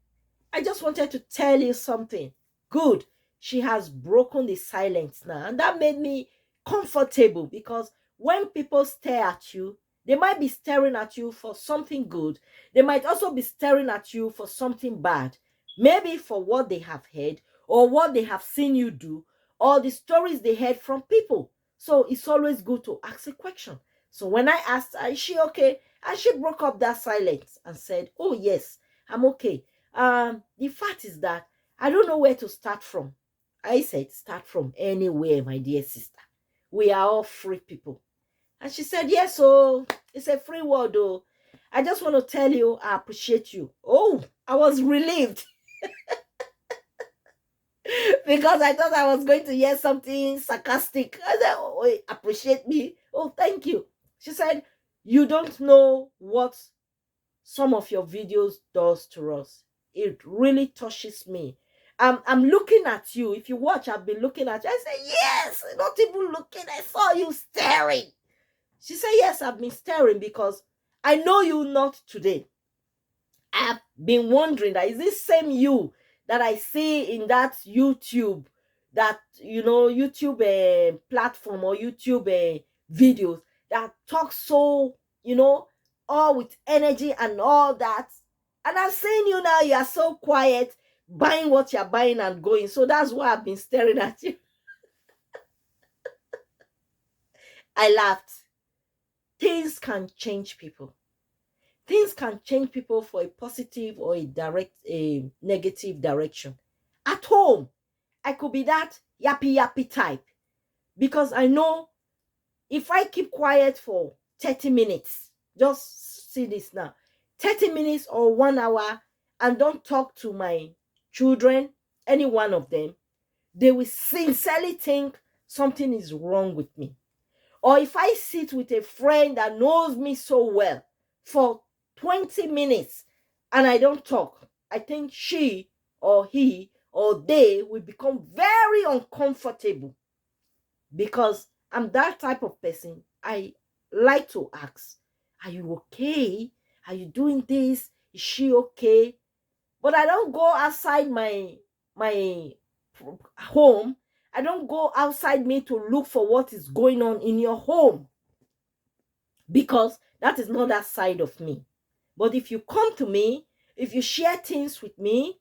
I just wanted to tell you something. Good. She has broken the silence now. And that made me comfortable, because when people stare at you, they might be staring at you for something good. They might also be staring at you for something bad. Maybe for what they have heard, or what they have seen you do, or the stories they heard from people. So it's always good to ask a question. So when I asked her, is she okay? And she broke up that silence and said, oh yes, I'm okay. The fact is that I don't know where to start from. I said, start from anywhere, my dear sister. We are all free people. And she said, yes, so it's a free world, though. I just want to tell you, I appreciate you. Oh, I was relieved. Because I thought I was going to hear something sarcastic. I said, oh, appreciate me. Oh, thank you. She said, you don't know what some of your videos does to us. It really touches me. I'm looking at you. If you watch, I've been looking at you. I say, yes, not even looking. I saw you staring. She said, yes, I've been staring because I know you not today. I've been wondering that is this same you that I see in that YouTube, that, you know, YouTube platform, or YouTube videos that talk so, you know, all with energy and all that. And I'm seeing you now, you are so quiet, buying what you're buying and going. So that's why I've been staring at you. I laughed. Things can change people. Things can change people for a positive or a negative direction. At home, I could be that yappy yappy type, because I know if I keep quiet for 30 minutes, just see this now, 30 minutes or 1 hour, and don't talk to my children, any one of them, they will sincerely think something is wrong with me. Or if I sit with a friend that knows me so well for 20 minutes and I don't talk, I think she or he or they will become very uncomfortable, because I'm that type of person. I like to ask, are you okay? Are you doing this? Is she okay? But I don't go outside my home. I don't go outside me to look for what is going on in your home, because that is not that side of me. But if you come to me, if you share things with me,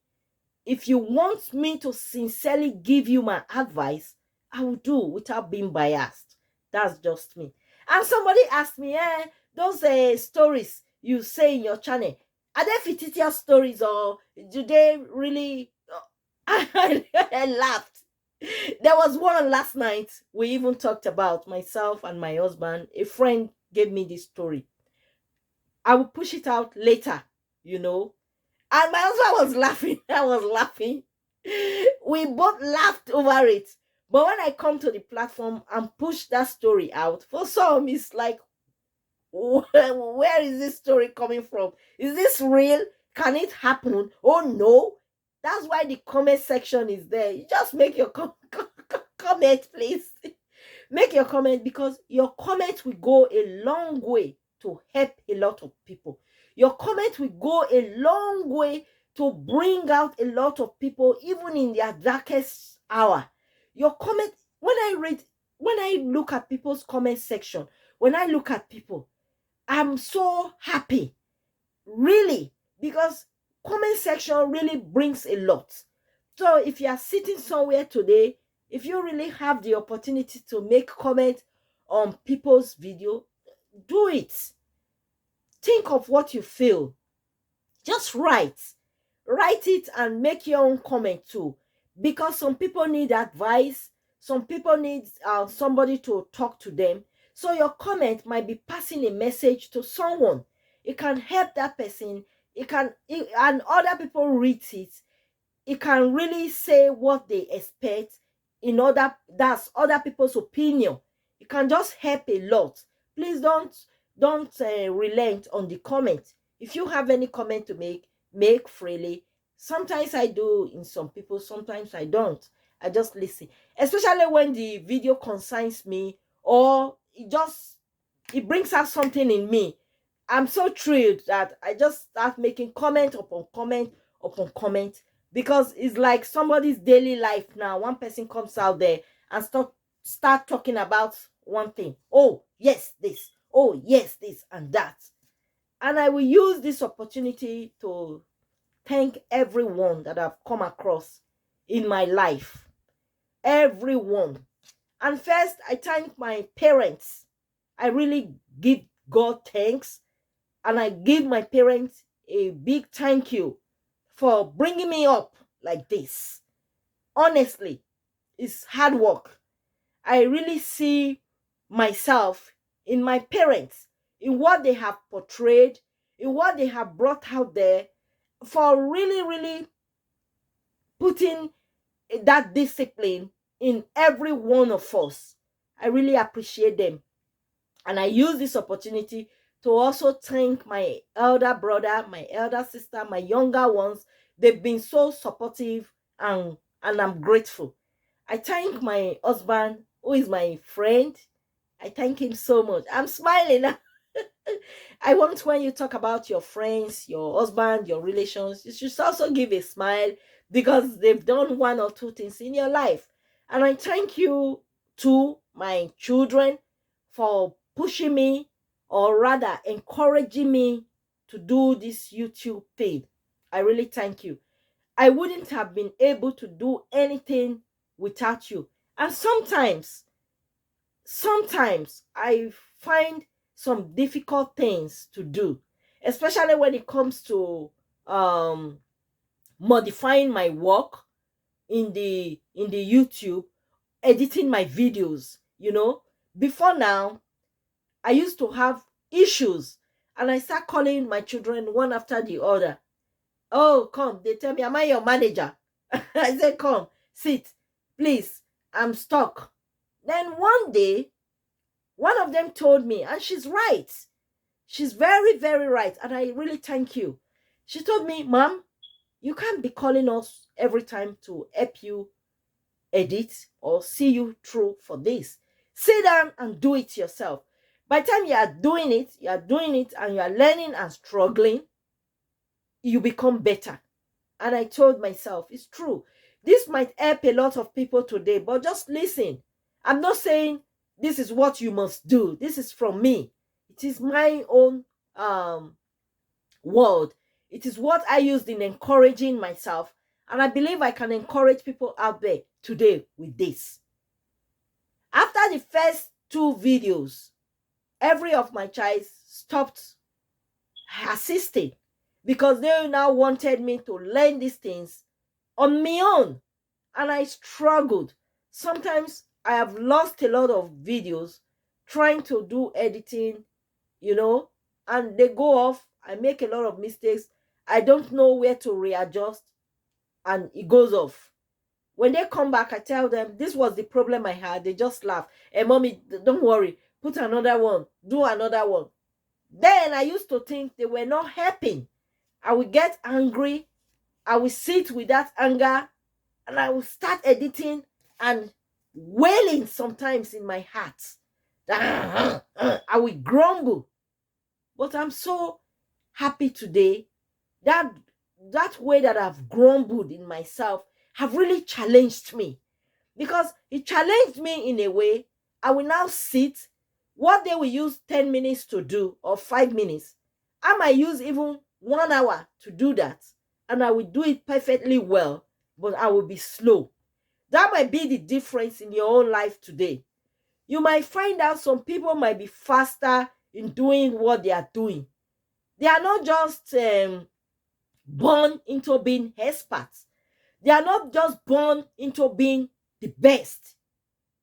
if you want me to sincerely give you my advice, I will do without being biased. That's just me. And somebody asked me, those stories you say in your channel, are they fictitious stories, or do they really? I laughed. There was one last night we even talked about, myself and my husband. A friend gave me this story. I will push it out later, you know. And my husband was laughing. I was laughing. We both laughed over it. But when I come to the platform and push that story out, for some, it's like, Where is this story coming from? Is this real? Can it happen? Oh no. That's why the comment section is there. You just make your comment, please. Make your comment, because your comment will go a long way to help a lot of people. Your comment will go a long way to bring out a lot of people, even in their darkest hour. Your comment, when I look at people's comment section, when I look at people, I'm so happy, really, because comment section really brings a lot. So if you are sitting somewhere today, if you really have the opportunity to make comment on people's video, do it. Think of what you feel. Just write it and make your own comment too, because some people need advice, some people need somebody to talk to them. So your comment might be passing a message to someone. It can help that person. And other people read it. It can really say what they expect. That's other people's opinion. It can just help a lot. Please don't relent on the comment. If you have any comment to make freely. Sometimes I do in some people, sometimes I don't. I just listen, especially when the video concerns me, or it brings out something in me. I'm so thrilled that I just start making comment upon comment upon comment, because it's like somebody's daily life now. One person comes out there and start talking about one thing. Oh yes, this. Oh yes, this and that. And I will use this opportunity to thank everyone that I've come across in my life. Everyone. And first, I thank my parents. I really give God thanks. And I give my parents a big thank you for bringing me up like this. Honestly, it's hard work. I really see myself in my parents, in what they have portrayed, in what they have brought out there, for really, really putting that discipline in every one of us. I really appreciate them. And I use this opportunity to also thank my elder brother, my elder sister, my younger ones. They've been so supportive, and I'm grateful. I thank my husband, who is my friend. I thank him so much. I'm smiling. I want, when you talk about your friends, your husband, your relations, you should also give a smile, because they've done one or two things in your life. And I thank you to my children for pushing me, or rather encouraging me to do this YouTube thing. I really thank you. I wouldn't have been able to do anything without you. And sometimes I find some difficult things to do, especially when it comes to modifying my work in the YouTube, editing my videos. Before now, I used to have issues, and I start calling my children one after the other. Oh, come. They tell me, am I your manager? I said, come, sit, please, I'm stuck. Then one day, one of them told me, and she's right. She's very, very right. And I really thank you. She told me, Mom, you can't be calling us every time to help you edit or see you through for this. Sit down and do it yourself. By the time you are doing it and you are learning and struggling, you become better. And I told myself, it's true. This might help a lot of people today, but just listen. I'm not saying this is what you must do. This is from me. It is my own word. It is what I used in encouraging myself. And I believe I can encourage people out there today with this. After the first two videos, every of my child stopped assisting, because they now wanted me to learn these things on my own. And I struggled. Sometimes I have lost a lot of videos trying to do editing, and they go off. I make a lot of mistakes. I don't know where to readjust, and it goes off. When they come back, I tell them, this was the problem I had. They just laugh. Hey, mommy, don't worry. Put another one. Do another one. Then I used to think they were not helping. I would get angry. I would sit with that anger and I would start editing and wailing sometimes in my heart. I would grumble. But I'm so happy today that that way that I've grumbled in myself have really challenged me, because it challenged me in a way. I will now sit. What they will use 10 minutes to do or 5 minutes, I might use even 1 hour to do that. And I will do it perfectly well, but I will be slow. That might be the difference in your own life today. You might find out some people might be faster in doing what they are doing. They are not just born into being experts. They are not just born into being the best.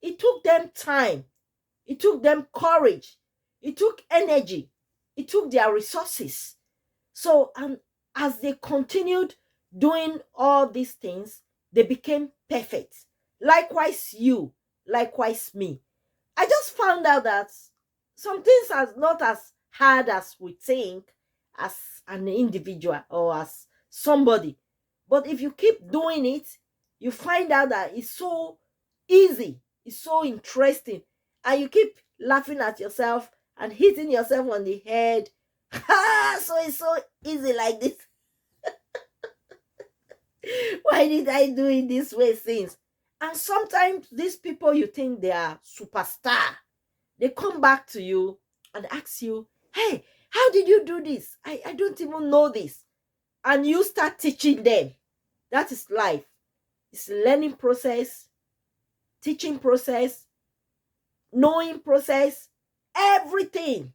It took them time. It took them courage. It took energy. It took their resources. So, and as they continued doing all these things, they became perfect. Likewise, you, likewise, me. I just found out that some things are not as hard as we think as an individual or as somebody. But if you keep doing it, you find out that it's so easy, it's so interesting, and you keep laughing at yourself and hitting yourself on the head. So it's so easy like this. Why did I do it this way since? And sometimes these people you think they are superstar, they come back to you and ask you, hey, how did you do this? I don't even know this. And you start teaching them. That is life. It's a learning process, teaching process, knowing process, everything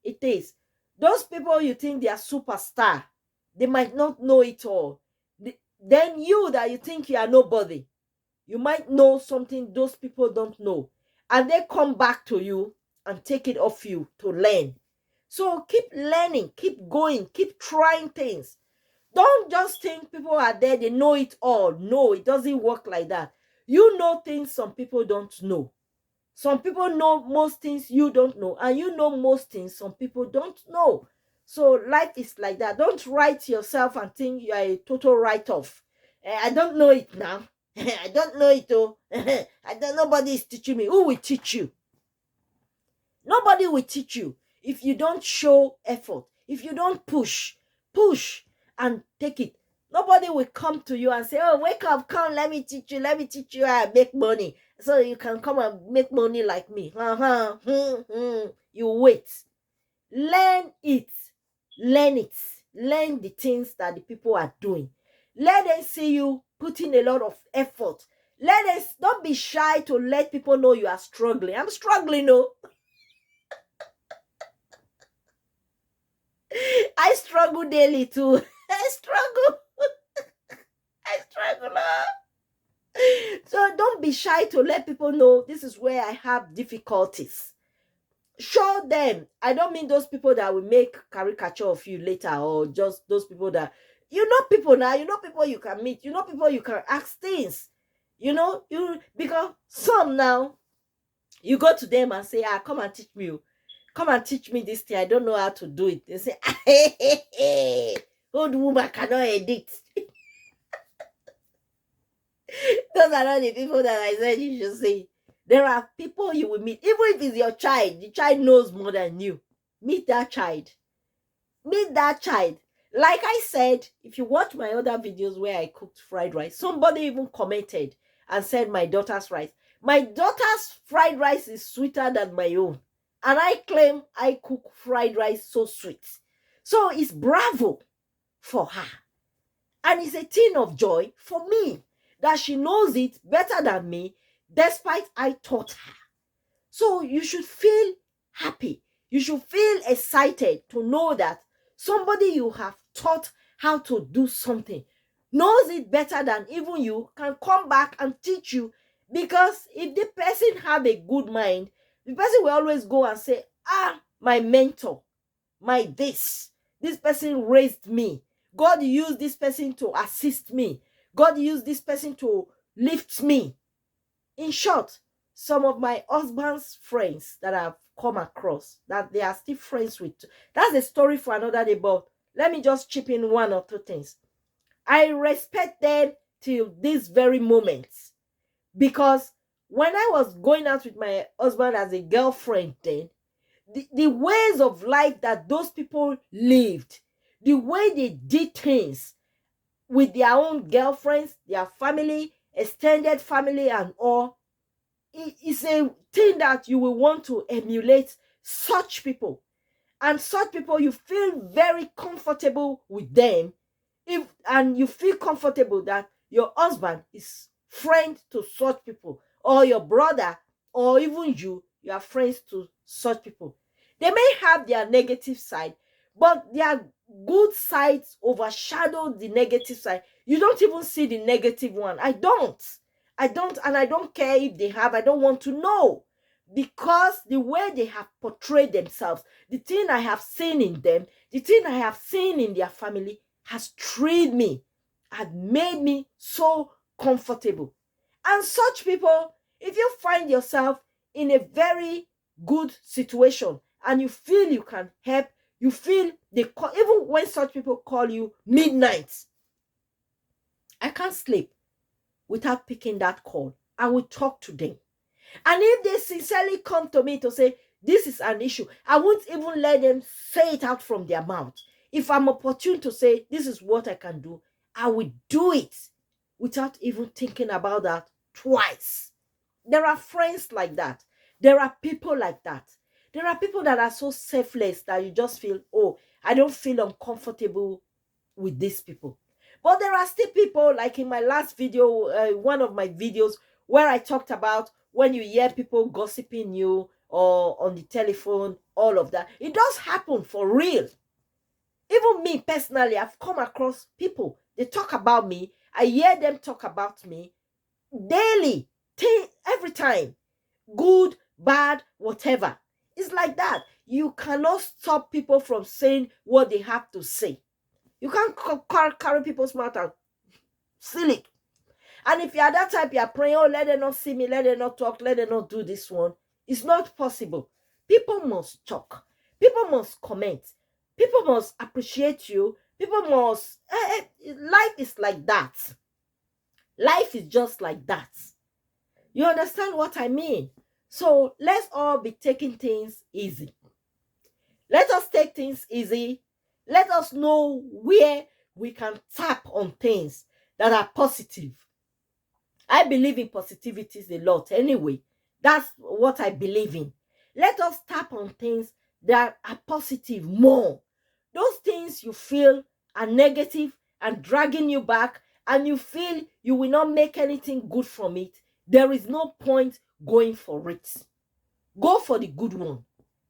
it is. Those people you think they are superstar, they might not know it all. Then you that you think you are nobody, you might know something those people don't know. And they come back to you and take it off you to learn. So keep learning, keep going, keep trying things. Don't just think people are there, they know it all. No, it doesn't work like that. You know things some people don't know. Some people know most things you don't know, and you know most things some people don't know. So life is like that. Don't write yourself and think you are a total write-off. I don't know it now. I don't know it oh. Nobody is teaching me. Who will teach you? Nobody will teach you if you don't show effort, if you don't push and take it. Nobody will come to you and say, oh, wake up, come, let me teach you how to make money so you can come and make money like me. You wait. Learn it. Learn it. Learn the things that the people are doing. Let them see you putting a lot of effort. Don't be shy to let people know you are struggling. I'm struggling, no. I struggle daily too. I struggle. I struggle. So don't be shy to let people know this is where I have difficulties. Show them. I don't mean those people that will make caricature of you later, or just those people that you know people now. You know people you can meet. You know people you can ask things. You know you because some now you go to them and say, come and teach me. Come and teach me this thing. I don't know how to do it. They say, old woman cannot edit. Those are not the people that I said you should say. There are people you will meet, even if it's your child, the child knows more than you. Meet that child. Meet that child. Like I said, if you watch my other videos where I cooked fried rice, somebody even commented and said my daughter's rice. My daughter's fried rice is sweeter than my own. And I claim I cook fried rice so sweet. So it's bravo for her. And it's a thing of joy for me that she knows it better than me, despite I taught her. So you should feel happy. You should feel excited to know that somebody you have taught how to do something knows it better than even you, can come back and teach you. Because if the person have a good mind, the person will always go and say, my mentor, my this person raised me. God used this person to assist me. God used this person to lift me. In short, some of my husband's friends that I've come across that they are still friends with. That's a story for another day, but let me just chip in one or two things. I respect them till this very moment, because when I was going out with my husband as a girlfriend then, the ways of life that those people lived, the way they did things with their own girlfriends, their family, extended family and all, it's a thing that you will want to emulate such people. And such people, you feel very comfortable with them, and you feel comfortable that your husband is friend to such people, or your brother, or even you are friends to such people. They may have their negative side, but their good sides overshadow the negative side. You don't even see the negative one. I don't, and I don't care if they have. I don't want to know, because the way they have portrayed themselves, the thing I have seen in them, the thing I have seen in their family has trained me, had made me so comfortable. And such people, if you find yourself in a very good situation and you feel you can help, you feel they call, even when such people call you midnight, I can't sleep without picking that call. I will talk to them. And if they sincerely come to me to say, this is an issue, I won't even let them say it out from their mouth. If I'm opportune to say, this is what I can do, I will do it without even thinking about that twice. There are friends like that. There are people like that. There are people that are so selfless that you just feel, oh, I don't feel uncomfortable with these people. But there are still people, like in my last video, one of my videos, where I talked about when you hear people gossiping you or on the telephone, all of that. It does happen for real. Even me personally, I've come across people, they talk about me. I hear them talk about me daily, every time. Good, bad, whatever. It's like that. You cannot stop people from saying what they have to say. You can't carry people's mouth and seal it. And if you are that type, you are praying, oh, let them not see me, let them not talk, let them not do this one. It's not possible. People must talk. People must comment. People must appreciate you. People must... life is like that. Life is just like that. You understand what I mean? So let's all be taking things easy. Let us take things easy. Let us know where we can tap on things that are positive. I believe in positivities a lot anyway. That's what I believe in. Let us tap on things that are positive more. Those things you feel are negative and dragging you back, and you feel you will not make anything good from it, there is no point going for it. Go for the good one.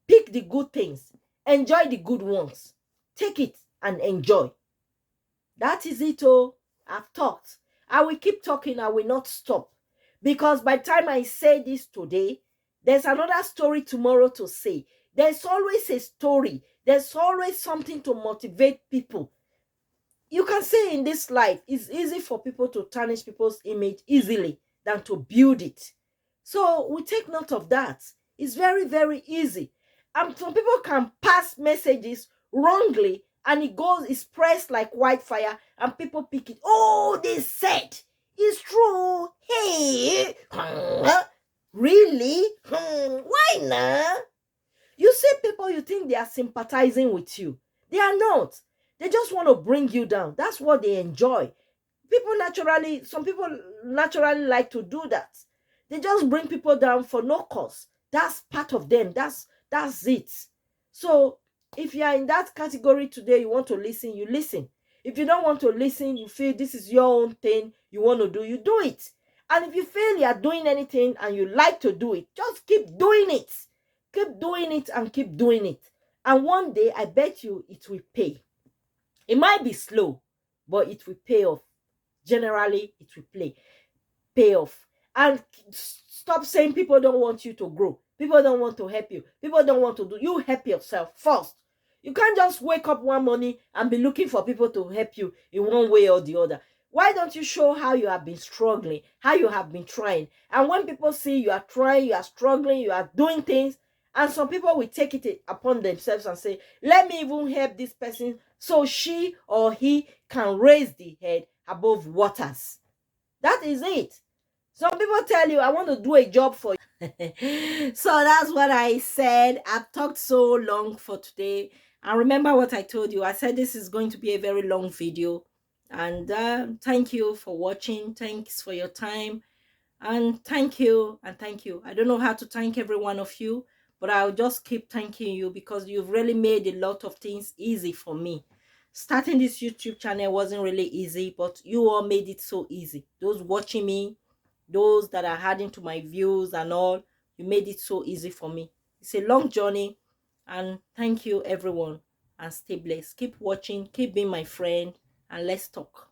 Pick the good things. Enjoy the good ones. Take it and enjoy. That is it. Oh, I've talked. I will keep talking. I will not stop. Because by the time I say this today, there's another story tomorrow to say. There's always a story. There's always something to motivate people. You can say in this life, it's easy for people to tarnish people's image easily than to build it. So we take note of that. It's very, very easy. And some people can pass messages wrongly, and it's pressed like wildfire, and people pick it. Oh, they said it's true. Hey, really? Why not? You see people, you think they are sympathizing with you. They are not. They just want to bring you down. That's what they enjoy. Some people naturally like to do that. They just bring people down for no cause. That's part of them. That's it. So if you are in that category today, you want to listen, you listen. If you don't want to listen, you feel this is your own thing you want to do, you do it. And if you feel you are doing anything and you like to do it, just keep doing it. Keep doing it and keep doing it. And one day, I bet you it will pay. It might be slow, but it will pay off. Generally, it will pay off. And stop saying people don't want you to grow. People don't want to help you. People don't want to do. You help yourself first. You can't just wake up one morning and be looking for people to help you in one way or the other. Why don't you show how you have been struggling, how you have been trying? And when people see you are trying, you are struggling, you are doing things, and some people will take it upon themselves and say, let me even help this person so she or he can raise the head above waters. That is it. Some people tell you, I want to do a job for you. So that's what I said. I've talked so long for today. And remember what I told you. I said this is going to be a very long video. And thank you for watching. Thanks for your time. And thank you. And thank you. I don't know how to thank every one of you, but I'll just keep thanking you because you've really made a lot of things easy for me. Starting this YouTube channel wasn't really easy, but you all made it so easy. Those watching me, those that are adding to my views and all, you made it so easy for me. It's a long journey, and thank you everyone, and stay blessed. Keep watching, keep being my friend, and let's talk.